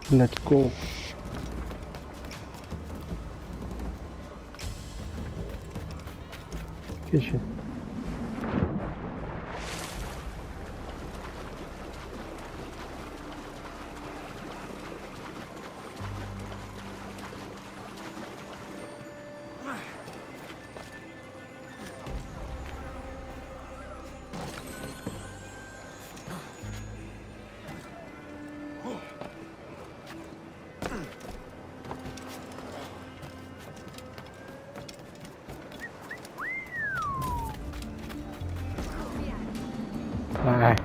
Let's go. ¿Qué shit? Ay.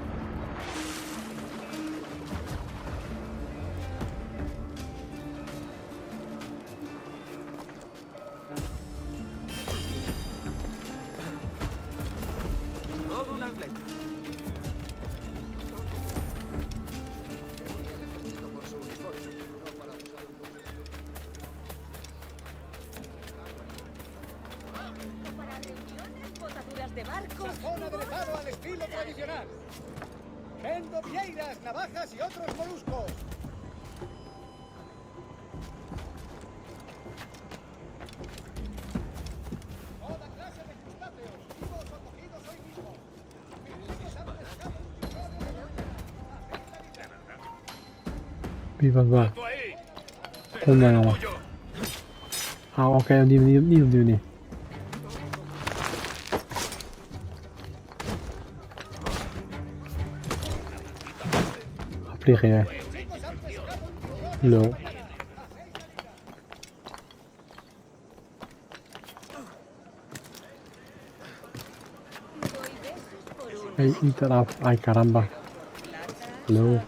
Todo un atleta. Para reuniones, botaduras de barcos. Zona de lezado al estilo tradicional. Vendo vieiras, navajas y otros moluscos. Toda clase de crustáceos, vivos o cogidos hoy mismo. Utilizado pescado Viva va. Không nào mà. Ok, em đi nè. Appliqué. No. Ay, ay, caramba. No.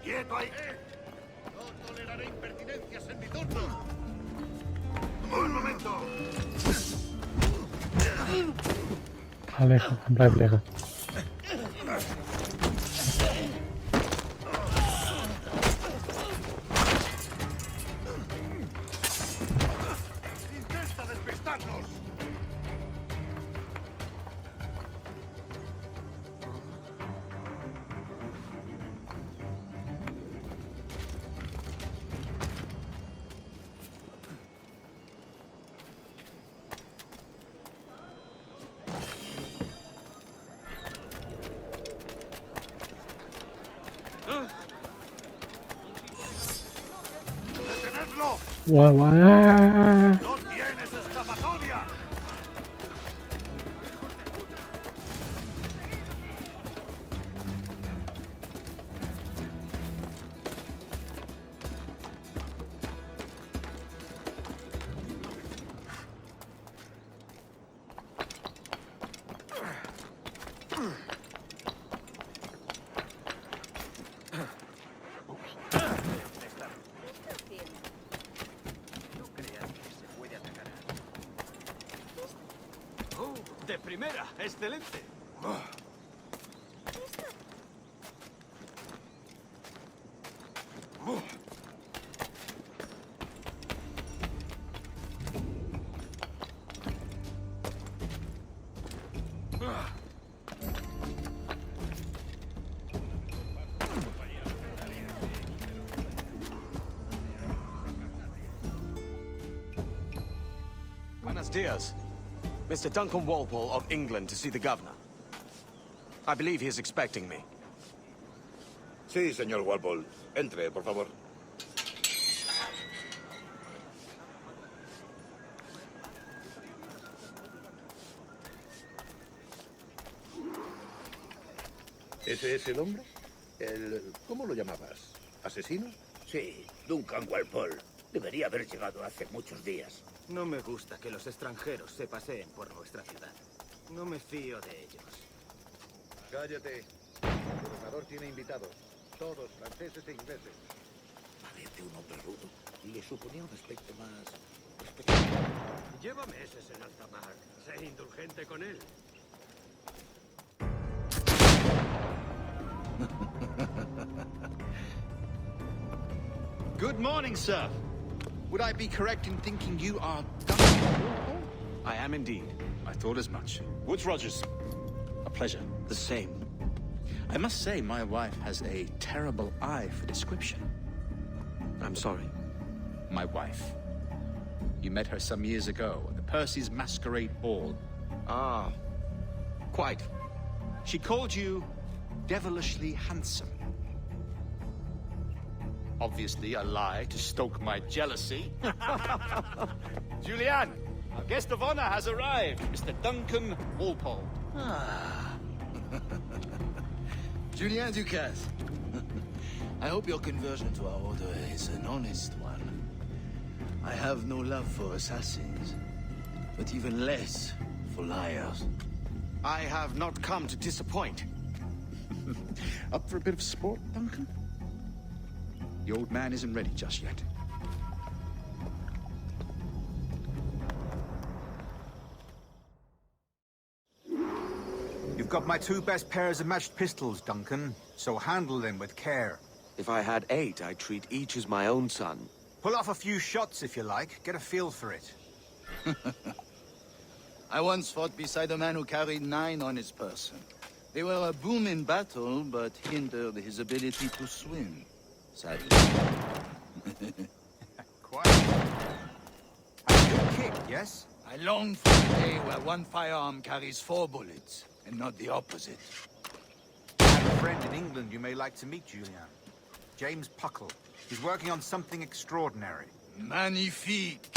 ¡Quieto ahí! No toleraré impertinencias en mi turno. ¡Un momento! Aleja, blijf liggen. ¡Intenta despistarnos! ¡Detenedlo! Guau, guau. ¡No tienes escapatoria! ¡De primera! ¡Excelente! Buenos dias. Mr. Duncan Walpole of England to see the governor. I believe he is expecting me. Sí, señor Walpole. Entre, por favor. ¿Ese es el hombre? ¿Cómo lo llamabas? ¿Asesino? Sí, Duncan Walpole. Debería haber llegado hace muchos días. No me gusta que los extranjeros se paseen por nuestra ciudad. No me fío de ellos. Cállate. El gobernador tiene invitados. Todos franceses e ingleses. Parece un hombre rudo. Le suponía un aspecto más respetable. Lleva meses en alta mar. Sé indulgente con él. Good morning, sir. Would I be correct in thinking you are Duncan? I am indeed. I thought as much. Woods Rogers. A pleasure. The same. I must say, my wife has a terrible eye for description. I'm sorry. My wife. You met her some years ago at the Percy's Masquerade Ball. Ah, quite. She called you devilishly handsome. Obviously a lie to stoke my jealousy. Julianne, our guest of honor has arrived, Mr. Duncan Walpole. Julien Ducasse. I hope your conversion to our order is an honest one. I have no love for assassins, but even less for liars. I have not come to disappoint. Up for a bit of sport, Duncan? The old man isn't ready just yet. You've got my two best pairs of matched pistols, Duncan, so handle them with care. If I had 8, I'd treat each as my own son. Pull off a few shots if you like, get a feel for it. I once fought beside a man who carried 9 on his person. They were a boom in battle, but hindered his ability to swim. Sadly. Quite. A good kick, yes? I long for the day where one firearm carries 4 bullets, and not the opposite. I have a friend in England you may like to meet, Julian. James Puckle. He's working on something extraordinary. Magnifique!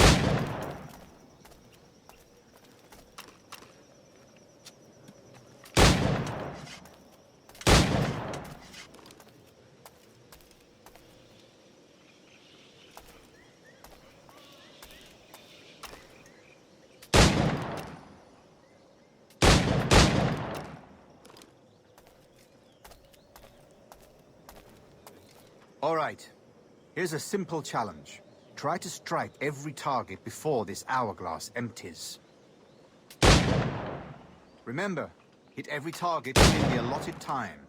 All right. Here's a simple challenge. Try to strike every target before this hourglass empties. Remember, hit every target within the allotted time.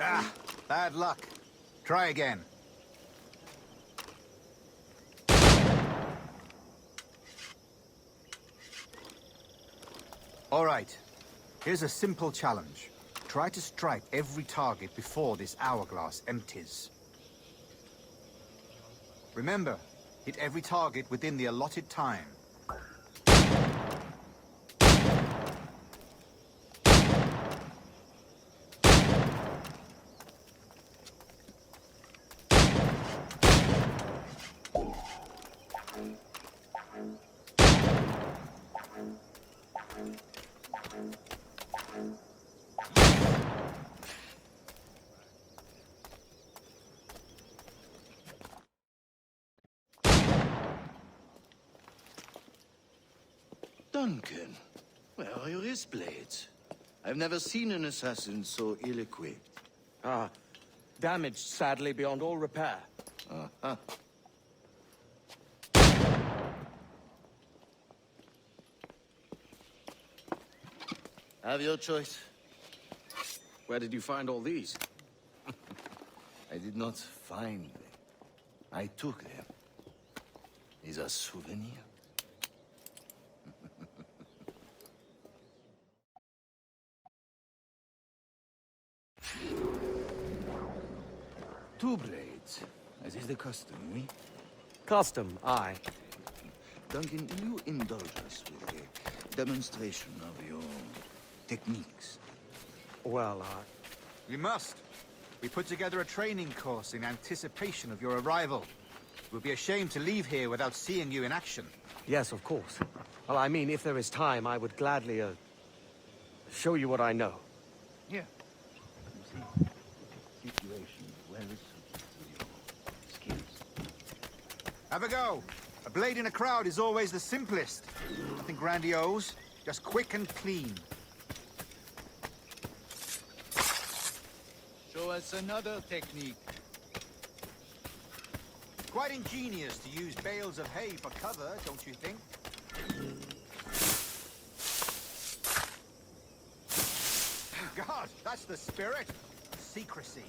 Ah, bad luck. Try again. All right. Here's a simple challenge. Try to strike every target before this hourglass empties. Remember, hit every target within the allotted time. Duncan, where are your wrist blades? I've never seen an assassin so ill-equipped. Ah, damaged sadly beyond all repair. Uh-huh. Have your choice. Where did you find all these? I did did not find them. I took them. Is a souvenir. Two blades, as is the custom, oui? Custom, aye. Duncan, will you indulge us with a demonstration of your techniques? Well, We must. We put together a training course in anticipation of your arrival. It would be a shame to leave here without seeing you in action. yes, of course. Well, I mean, if there is time, I would gladly, show you what I know. Here. You see, situation well suited to your skills. Have a go. A blade in a crowd is always the simplest. Nothing grandiose, just quick and clean. Show us another technique. Quite ingenious to use bales of hay for cover, don't you think? God, that's the spirit. Secrecy.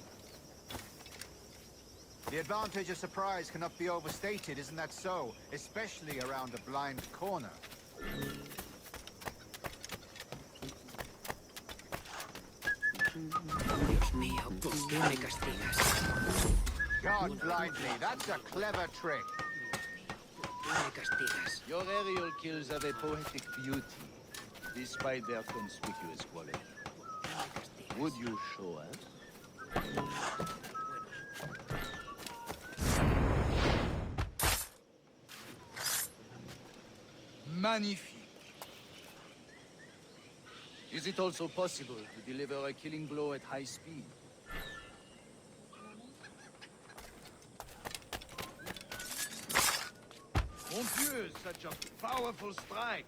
The advantage of surprise cannot be overstated, isn't that so? Especially around a blind corner. Dios mío, ¿por qué me castigas? God blind me, that's a clever trick. ¿Por qué me castigas? Your aerial kills have a poetic beauty, despite their conspicuous quality. Would you show us? Magnifique. Is it also possible to deliver a killing blow at high speed? Mon Dieu, such a powerful strike!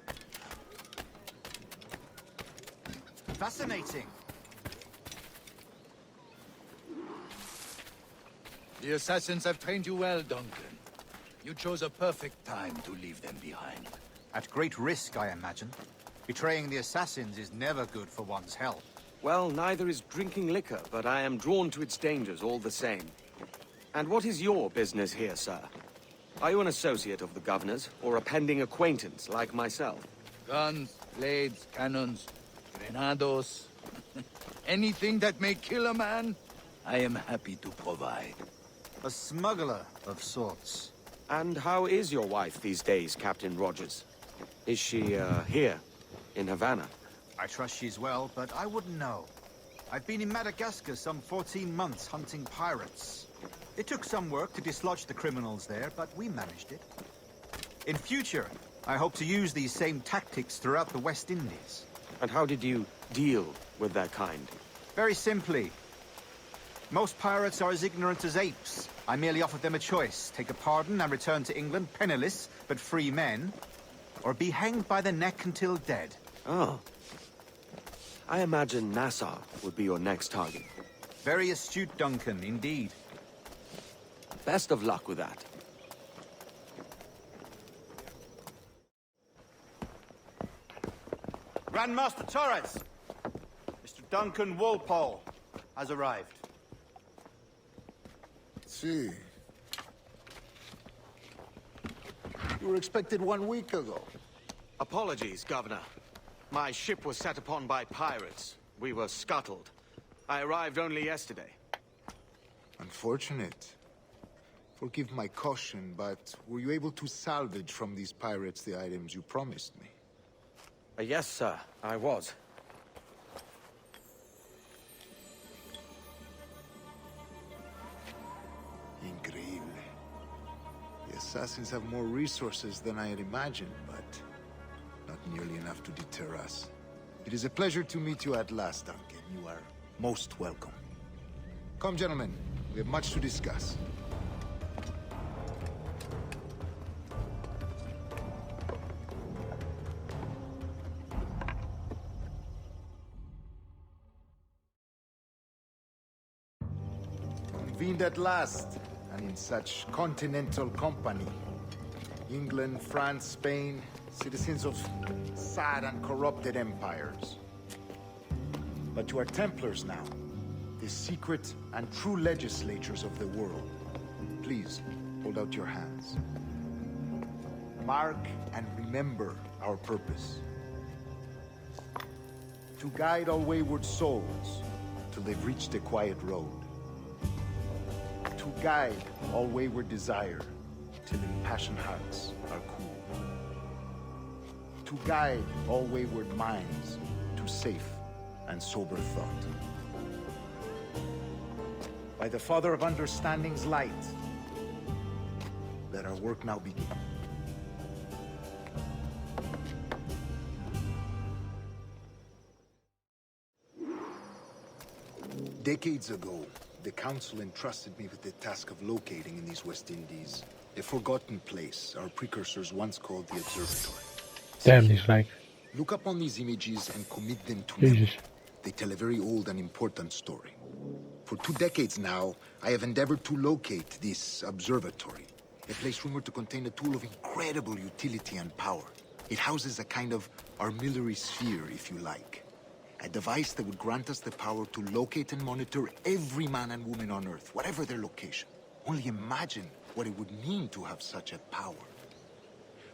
Fascinating. The assassins have trained you well, Duncan. You chose a perfect time to leave them behind. At great risk, I imagine. Betraying the assassins is never good for one's health. Well, neither is drinking liquor, but I am drawn to its dangers all the same. And what is your business here, sir? Are you an associate of the governor's, or a pending acquaintance like myself? Guns, blades, cannons, grenados. Anything that may kill a man, I am happy to provide. A smuggler of sorts. And how is your wife these days, Captain Rogers? Is she, here, in Havana? I trust she's well, but I wouldn't know. I've been in Madagascar some 14 months hunting pirates. It took some work to dislodge the criminals there, but we managed it. In future, I hope to use these same tactics throughout the West Indies. And how did you deal with their kind? Very simply. Most pirates are as ignorant as apes. I merely offered them a choice. Take a pardon and return to England penniless, but free men. Or be hanged by the neck until dead. Oh. I imagine Nassau would be your next target. Very astute, Duncan, indeed. Best of luck with that. Grandmaster Torres! Mr. Duncan Walpole has arrived. See. You were expected 1 week ago. Apologies, Governor. My ship was set upon by pirates. We were scuttled. I arrived only yesterday. Unfortunate. Forgive my caution, but were you able to salvage from these pirates the items you promised me? Yes, sir, I was. Increíble. The assassins have more resources than I had imagined, but not nearly enough to deter us. It is a pleasure to meet you at last, Duncan. You are most welcome. Come, gentlemen. We have much to discuss. Convened at last, and in such continental company. England, France, Spain, citizens of sad and corrupted empires. But you are Templars now. the secret and true legislatures of the world. Please, hold out your hands. Mark and remember our purpose. To guide all wayward souls till they've reached a quiet road. To guide all wayward desire till impassioned hearts are cool. To guide all wayward minds to safe and sober thought. By the Father of Understanding's light, let our work now begin. Decades ago, the Council entrusted me with the task of locating in these West Indies a forgotten place our precursors once called the Observatory. Damn, this like... Look up on these images and commit them to Jesus. memory. They tell a very old and important story. For 2 decades now, I have endeavored to locate this observatory, a place rumored to contain a tool of incredible utility and power. It houses a kind of armillary sphere, if you like. A device that would grant us the power to locate and monitor every man and woman on Earth, whatever their location. Only imagine what it would mean to have such a power.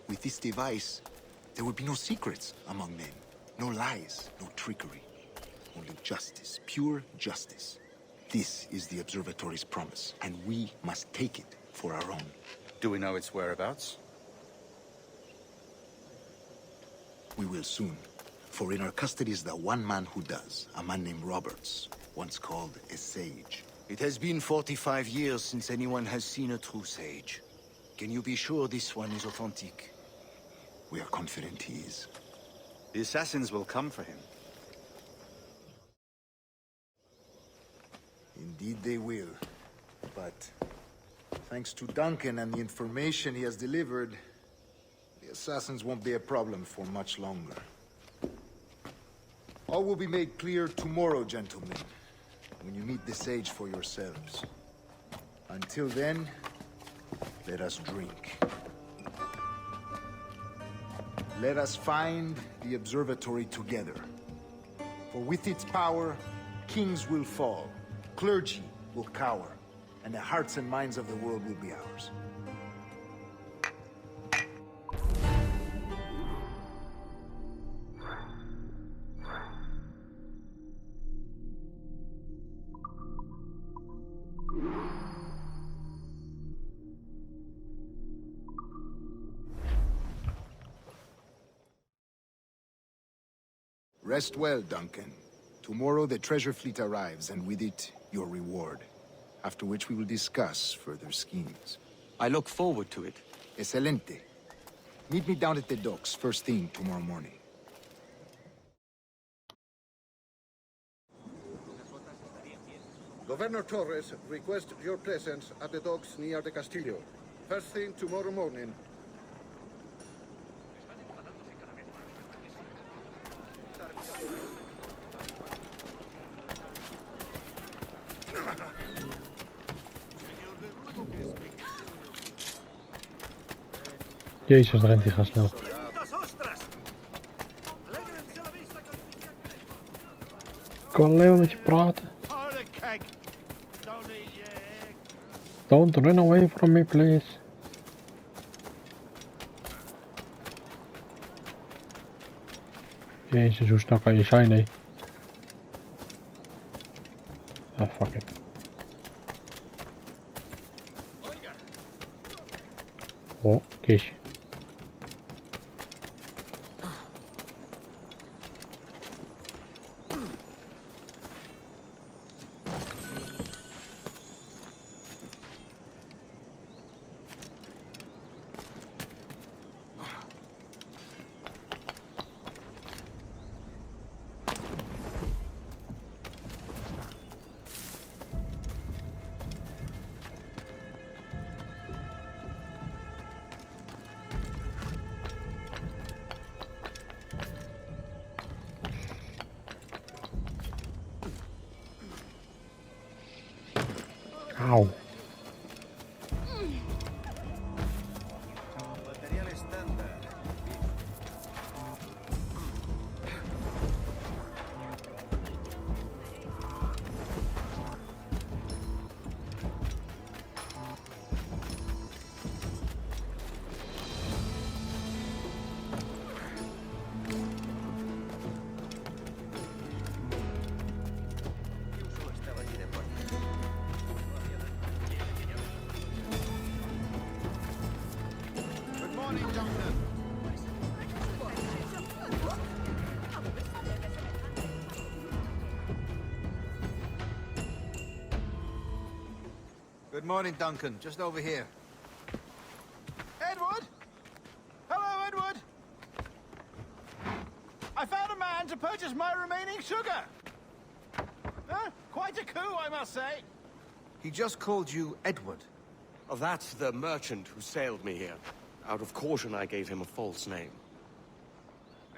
With this device, there would be no secrets among men, no lies, no trickery. Only justice, pure justice. This is the observatory's promise, and we must take it for our own. Do we know its whereabouts? We will soon. For in our custody is the one man who does, a man named Roberts, once called a sage. It has been 45 years since anyone has seen a true sage. Can you be sure this one is authentic? We are confident he is. The assassins will come for him. Indeed they will. But thanks to Duncan and the information he has delivered, the assassins won't be a problem for much longer. All will be made clear tomorrow, gentlemen, when you meet the sage for yourselves. Until then, let us drink. Let us find the observatory together. For with its power, kings will fall, clergy will cower, and the hearts and minds of the world will be ours. Rest well, Duncan. Tomorrow the treasure fleet arrives, and with it, your reward. After which we will discuss further schemes. I look forward to it. Excelente. Meet me down at the docks first thing tomorrow morning. Governor Torres requests your presence at the docks near the Castillo. First thing tomorrow morning. Jezus, dan rent hij gaan snel. Ik kan alleen met je praten. Don't run away from me, please. Jezus, hoe snel kan je zijn, hé? Ah, fuck it. Oh, kistje. Auw. Good morning, Duncan. Just over here. Edward? Hello, Edward. I found a man to purchase my remaining sugar. Quite a coup, I must say. He just called you Edward. Oh, that's the merchant who sailed me here. Out of caution, I gave him a false name.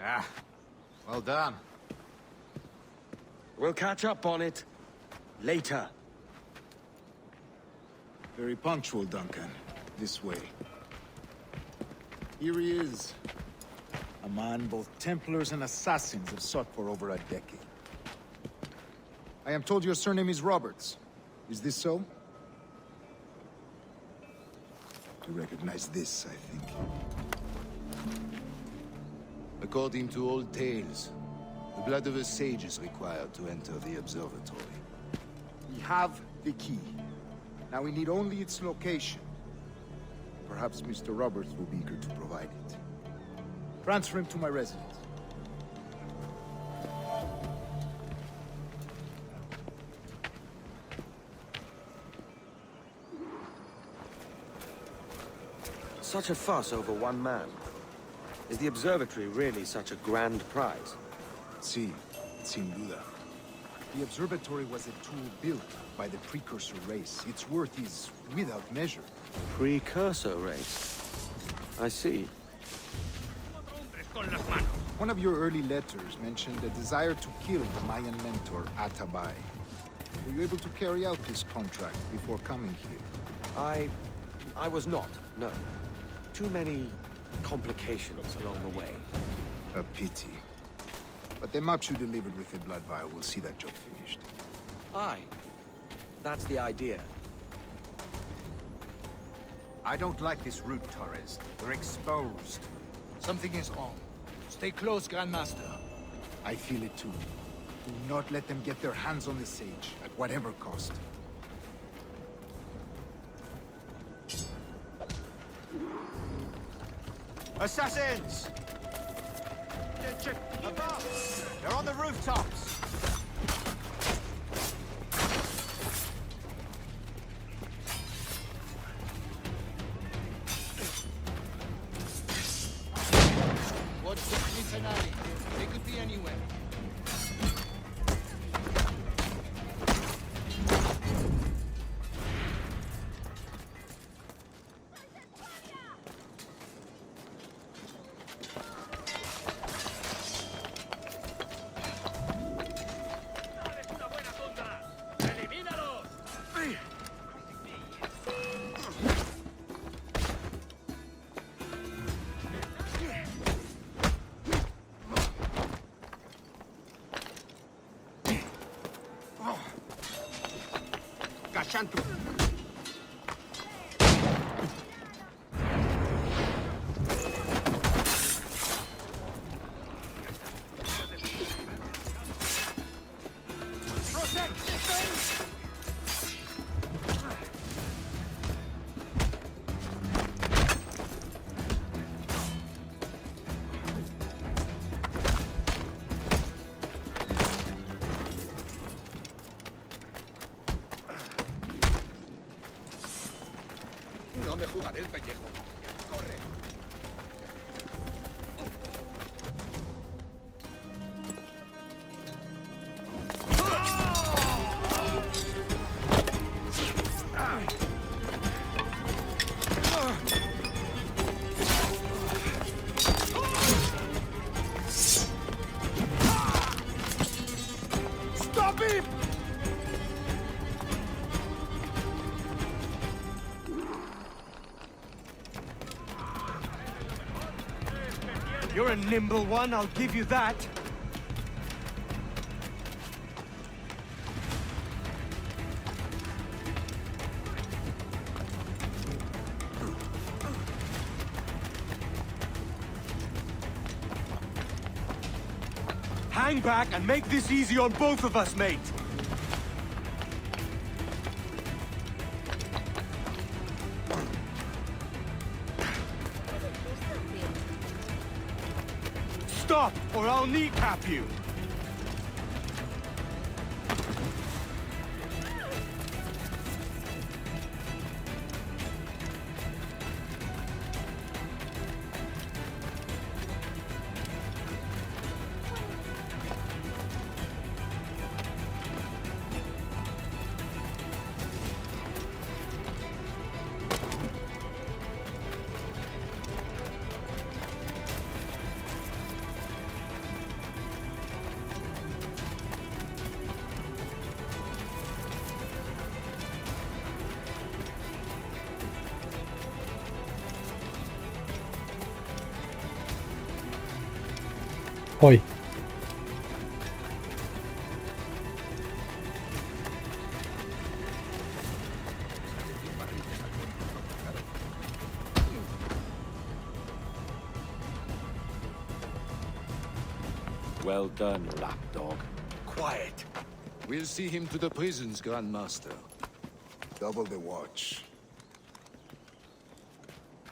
Ah, well done. We'll catch up on it later. Very punctual, Duncan. This way. Here he is. A man both Templars and Assassins have sought for over a decade. I am told your surname is Roberts. Is this so? You recognize this, I think. According to old tales, the blood of a sage is required to enter the observatory. We have the key. Now we need only its location. Perhaps Mr. Roberts will be eager to provide it. Transfer him to my residence. Such a fuss over one man. Is the observatory really such a grand prize? Sí, sin duda. The observatory was a tool built by the precursor race. Its worth is without measure. Precursor race. I see. One of your early letters mentioned a desire to kill the Mayan mentor, Atabay. Were you able to carry out this contract before coming here? I was not, no. Too many complications along the way. A pity. But the maps you delivered with the blood vial will see that job finished. Aye. That's the idea. I don't like this route, Torres. We're exposed. Something is wrong. Stay close, Grandmaster. I feel it too. Do not let them get their hands on the sage, at whatever cost. Assassins! Above! They're on the rooftops! Watch the streets and alleys. They could be anywhere. Gashantu! No me jugaré el pellejo. ¡Corre! Stop him! You're a nimble one, I'll give you that. Hang back and make this easy on both of us, mate. Stop, or I'll kneecap you! Poi. Well done, lapdog. Quiet. We'll see him to the prisons, Grandmaster. Double the watch.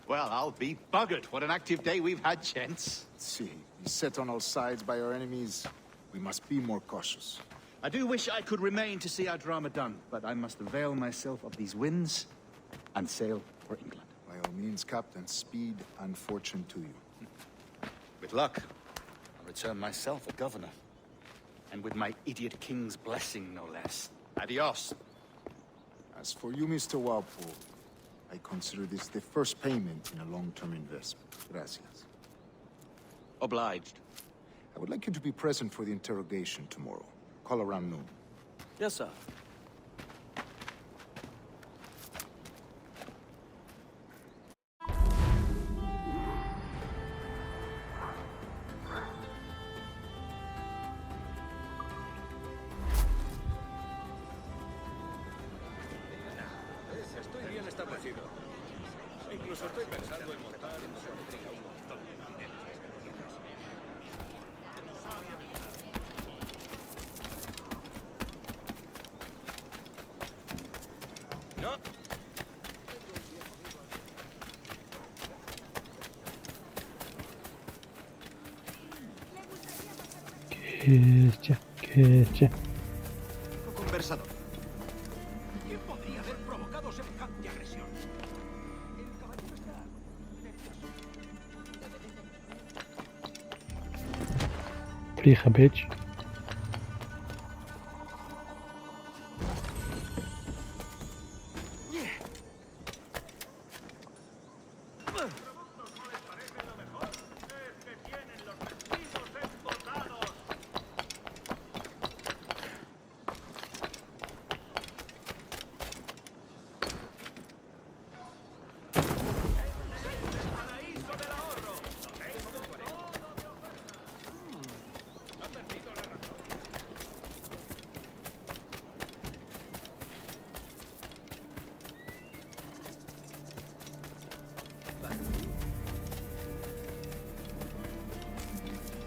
Well, I'll be buggered. What an active day we've had, gents. See, beset on all sides by our enemies, we must be more cautious. I do wish I could remain to see our drama done, but I must avail myself of these winds and sail for England. By all means, Captain, speed and fortune to you. With luck, I'll return myself a governor. And with my idiot king's blessing, no less. Adios. As for you, Mr. Walpole, I consider this the first payment in a long-term investment. Gracias. Obliged. I would like you to be present for the interrogation tomorrow. Call around noon. Yes, sir. Estoy bien establecido. Incluso estoy pensando en montar un Quiecia. Conversador. ¿Quién podría haber provocado semejante agresión? El caballero está nervioso. Vliegen, bitch.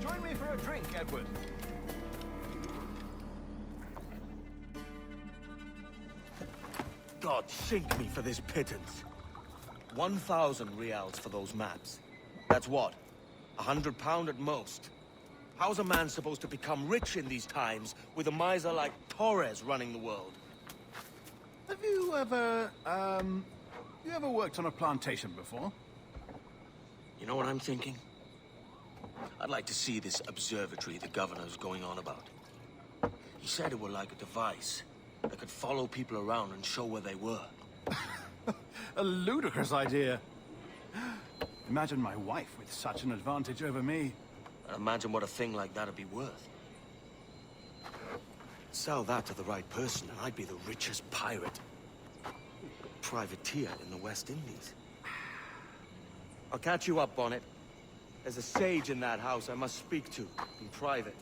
Join me for a drink, Edward. God sink me for this pittance. 1,000 reals for those maps. That's what? £100 at most. How's a man supposed to become rich in these times with a miser like Torres running the world? Have you ever worked on a plantation before? You know what I'm thinking? I'd like to see this observatory the governor's going on about. He said it were like a device that could follow people around and show where they were. A ludicrous idea. Imagine my wife with such an advantage over me. And imagine what a thing like that'd be worth. Sell that to the right person and I'd be the richest pirate. Privateer in the West Indies. I'll catch you up, Bonnet. There's a sage in that house I must speak to, in private.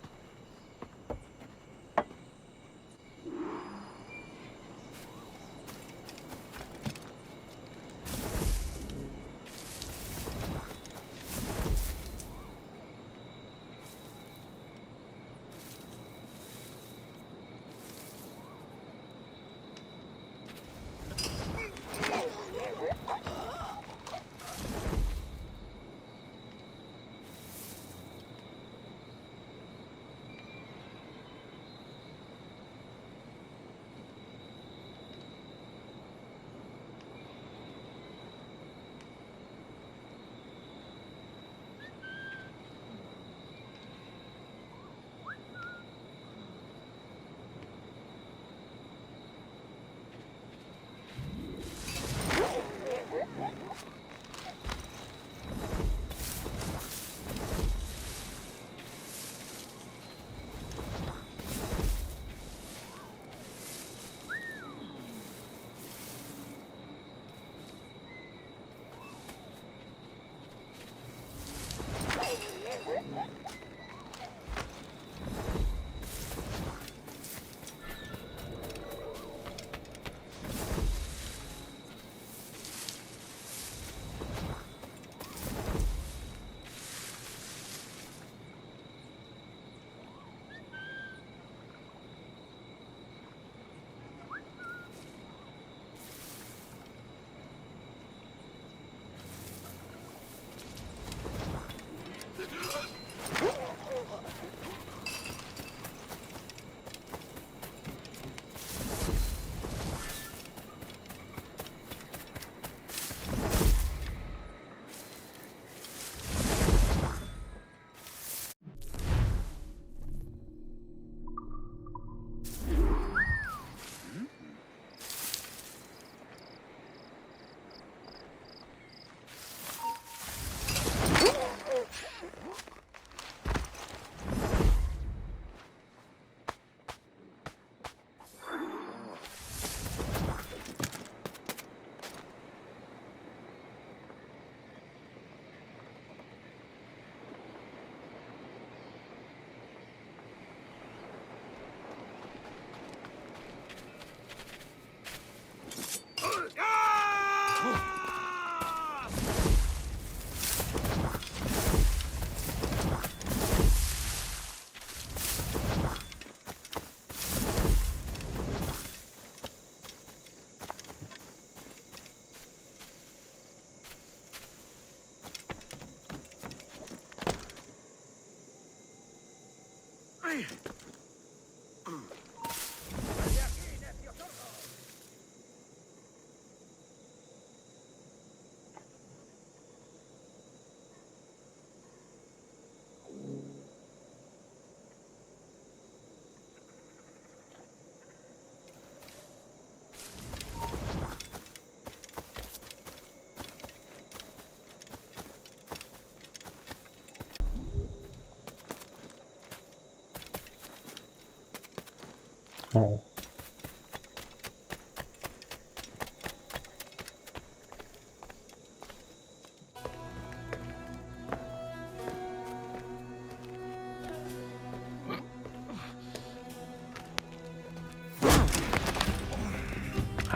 Oh.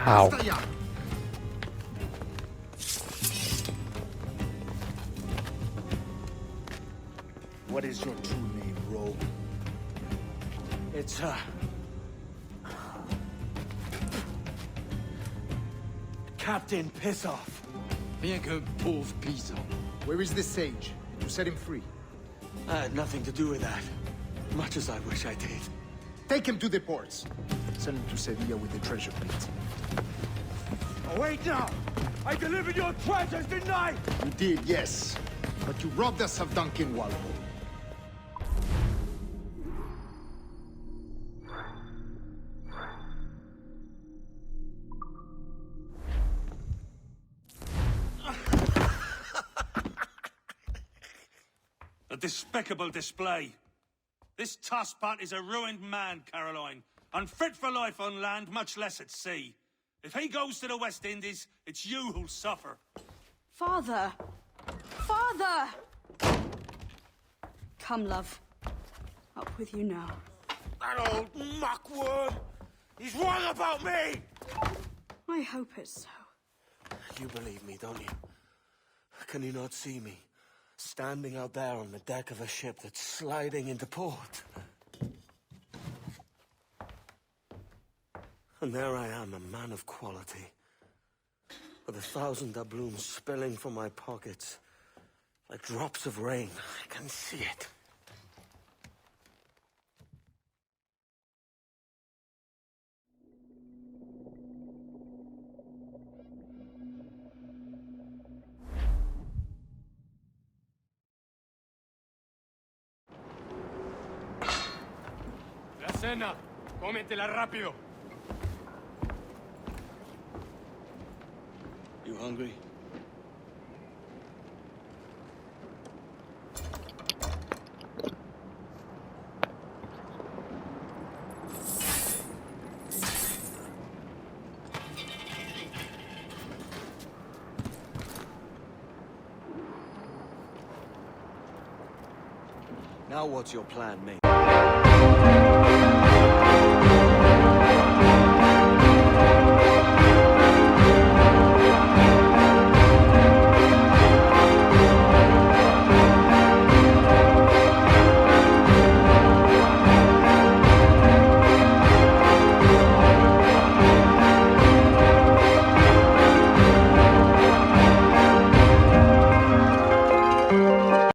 Ow. What is your true name, Rogue? It's, Captain Piss Off. Bien que pauvre paysan. Where is the sage? You set him free. I had nothing to do with that. Much as I wish I did. Take him to the ports. Send him to Sevilla with the treasure plate. Oh, wait now! I delivered your treasures, didn't I? You did, yes. But you robbed us of Duncan Walpole. A despicable display. This tosspot is a ruined man, Caroline. Unfit for life on land, much less at sea. If he goes to the West Indies, it's you who'll suffer. Father! Father! Come, love. Up with you now. That old muckworm! He's wrong about me! I hope it's so. You believe me, don't you? Can you not see me? Standing out there on the deck of a ship that's sliding into port. And there I am, a man of quality. With 1,000 doubloons spilling from my pockets. Like drops of rain. I can see it. La cena. Cómetela rápido. You hungry? Now what's your plan, mate?